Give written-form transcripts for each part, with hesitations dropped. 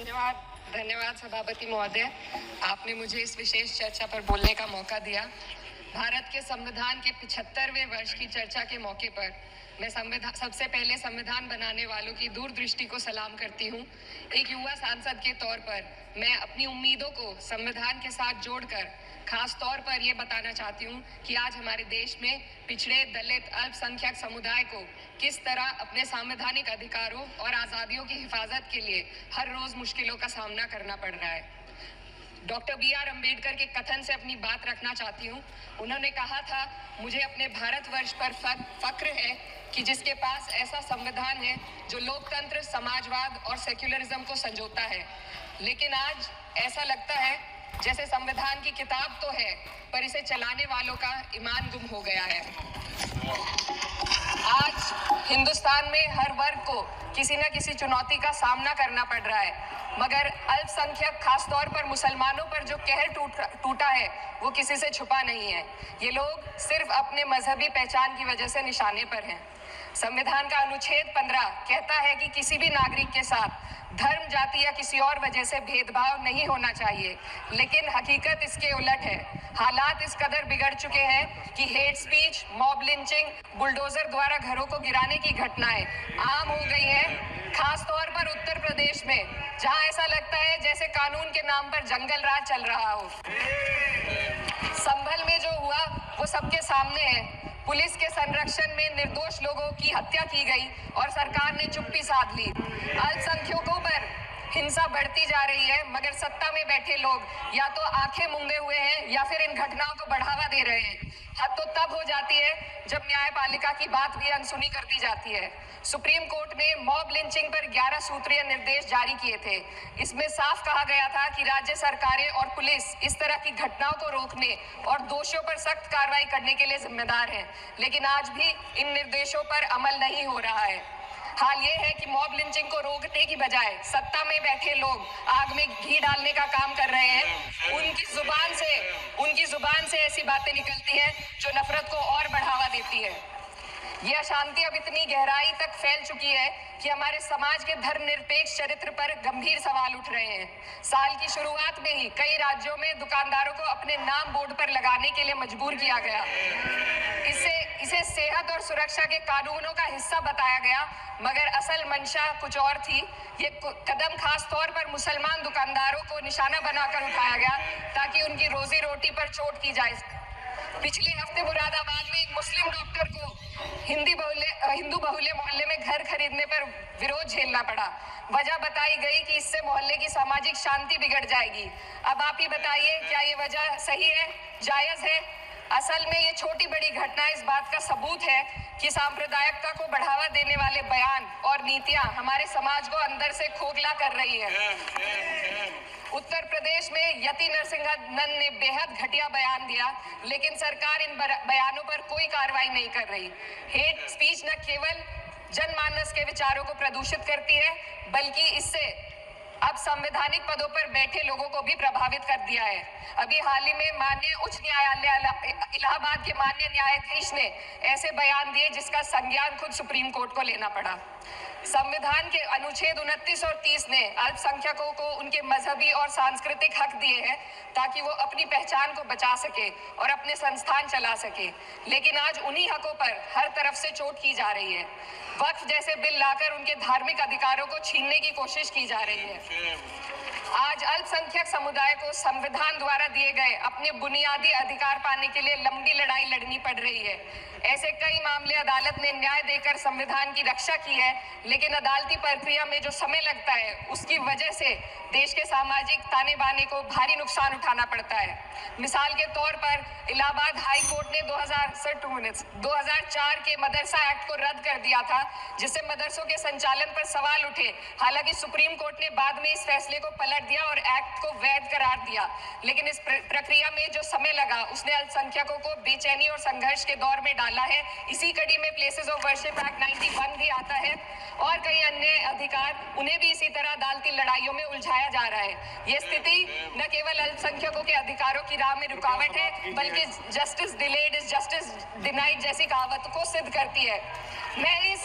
धन्यवाद धन्यवाद सभापति महोदय, आपने मुझे इस विशेष चर्चा पर बोलने का मौका दिया। भारत के संविधान के 75वें वर्ष की चर्चा के मौके पर मैं सबसे पहले संविधान बनाने वालों की दूरदृष्टि को सलाम करती हूँ। एक युवा सांसद के तौर पर मैं अपनी उम्मीदों को संविधान के साथ जोड़कर खास तौर पर ये बताना चाहती हूँ कि आज हमारे देश में पिछड़े, दलित, अल्पसंख्यक समुदाय को किस तरह अपने संवैधानिक अधिकारों और आज़ादियों की हिफाजत के लिए हर रोज मुश्किलों का सामना करना पड़ रहा है। Doctor B.R. अम्बेडकर के कथन से अपनी बात रखना चाहती हूँ। उन्होंने कहा था, मुझे अपने भारतवर्ष पर फक्र है कि जिसके पास ऐसा संविधान है जो लोकतंत्र, समाजवाद और सेक्युलरिज्म को संजोता है। लेकिन आज ऐसा लगता है जैसे संविधान की किताब तो है, पर इसे चलाने वालों का ईमान गुम हो गया है। आज हिंदुस्तान में हर वर्ग को किसी न किसी चुनौती का सामना करना पड़ रहा है, मगर अल्पसंख्यक, खास तौर पर मुसलमानों पर जो कहर टूटा है वो किसी से छुपा नहीं है। ये लोग सिर्फ अपने मजहबी पहचान की वजह से निशाने पर हैं। संविधान का अनुच्छेद 15 कहता है कि किसी भी नागरिक के साथ धर्म, जाति या किसी और वजह से भेदभाव नहीं होना चाहिए, लेकिन हकीकत इसके उलट है। हालात इस कदर बिगड़ चुके हैं कि hate speech, mob lynching, bulldozer द्वारा घरों को गिराने की घटनाएं आम हो गई हैं। खास तौर पर उत्तर प्रदेश में, जहां ऐसा लगता है जैसे कानून के नाम पर जंगल राज चल रहा हो। संभल में जो हुआ वो सबके सामने है। पुलिस के संरक्षण में निर्दोष लोगों की हत्या की गई और सरकार ने चुप्पी साध ली। अल्पसंख्यकों पर हिंसा बढ़ती जा रही है, मगर सत्ता में बैठे लोग या तो आंखें मूंदे हुए हैं या फिर इन घटनाओं को बढ़ावा दे रहे हैं। हद तो तब हो जाती है जब न्यायपालिका की बात भी अनसुनी कर दी जाती है। सुप्रीम कोर्ट ने मॉब लिंचिंग पर 11 सूत्रीय निर्देश जारी किए थे। इसमें साफ कहा गया था कि राज्य सरकारें और पुलिस इस तरह की घटनाओं को रोकने और दोषियों पर सख्त कार्रवाई करने के लिए जिम्मेदार हैं, लेकिन आज भी इन निर्देशों पर अमल नहीं हो रहा है। हाल ये है कि मॉब लिंचिंग को रोकने की बजाय सत्ता में बैठे लोग आग में घी डालने का काम कर रहे हैं। उनकी जुबान से ऐसी बातें निकलती हैं जो नफरत को और बढ़ावा देती है। यह अशांति अब इतनी गहराई तक फैल चुकी है कि हमारे समाज के धर्मनिरपेक्ष चरित्र पर गंभीर सवाल उठ रहे हैं। साल की शुरुआत में ही कई राज्यों में दुकानदारों को अपने नाम बोर्ड पर लगाने के लिए मजबूर किया गया। इसे सेहत और सुरक्षा के कानूनों का हिस्सा बताया गया, मगर असल मंशा कुछ और थी। ये कदम खास तौर पर मुसलमान दुकानदारों को निशाना बनाकर उठाया गया ताकि उनकी रोजी रोटी पर चोट की जाए। पिछले हफ्ते मुरादाबाद में एक मुस्लिम डॉक्टर को हिंदू बहुल्य मोहल्ले में घर खरीदने पर विरोध झेलना पड़ा। वजह बताई गई कि इससे मोहल्ले की सामाजिक शांति बिगड़ जाएगी। अब आप ही बताइए, क्या ये वजह सही है, जायज है? असल में ये छोटी बड़ी घटना इस बात का सबूत है कि सांप्रदायिकता को बढ़ावा देने वाले बयान और नीतियां हमारे समाज को अंदर से खोखला कर रही है। उत्तर प्रदेश में यति नरसिंहन ने बेहद घटिया बयान दिया, लेकिन सरकार इन बयानों पर कोई कार्रवाई नहीं कर रही। हेट स्पीच न केवल जनमानस के विचारों को प्रदूषित करती है, बल्कि इससे अब संवैधानिक पदों पर बैठे लोगों को भी प्रभावित कर दिया है। अभी हाल ही में माननीय उच्च न्यायालय इलाहाबाद के माननीय न्यायाधीश ने ऐसे बयान दिए जिसका संज्ञान खुद सुप्रीम कोर्ट को लेना पड़ा। संविधान के अनुच्छेद 29 और 30 ने अल्पसंख्यकों को उनके मजहबी और सांस्कृतिक हक दिए हैं ताकि वो अपनी पहचान को बचा सके और अपने संस्थान चला सके, लेकिन आज उन्हीं हकों पर हर तरफ से चोट की जा रही है। वक्फ जैसे बिल लाकर उनके धार्मिक अधिकारों को छीनने की कोशिश की जा रही है। आज अल्पसंख्यक समुदाय को संविधान द्वारा दिए गए अपने बुनियादी अधिकार पाने के लिए लंबी लड़ाई लड़नी पड़ रही है। ऐसे कई मामले अदालत ने न्याय देकर संविधान की रक्षा की है, लेकिन अदालती प्रक्रिया में जो समय लगता है उसकी वजह से देश के सामाजिक ताने बाने को भारी नुकसान उठाना पड़ता है। मिसाल के तौर पर इलाहाबाद हाई कोर्ट ने 2004 के मदरसा एक्ट को रद्द कर दिया था, जिससे मदरसों के संचालन पर सवाल उठे। हालांकि सुप्रीम कोर्ट ने बाद में इस फैसले को पलट दिया और एक्ट को वैध करार दिया, लेकिन इस प्रक्रिया में जो समय लगा उसने अल्पसंख्यकों को बेचैनी और संघर्ष के दौर में डाला है। इसी कड़ी में प्लेसेस ऑफ वर्शिप एक्ट 91 भी आता है और कई अन्य अधिकार, उन्हें भी इसी तरह अदालती लड़ाइयों में उलझाया जा रहा है। ये स्थिति न केवल अल्पसंख्यकों के अधिकारों की राह में रुकावट है, बल्कि justice delayed is justice denied जैसी कहावत को सिद्ध करती है। मैं इस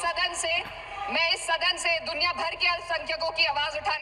सदन से दुनिया भर के अल्पसंख्यकों की आवाज उठाने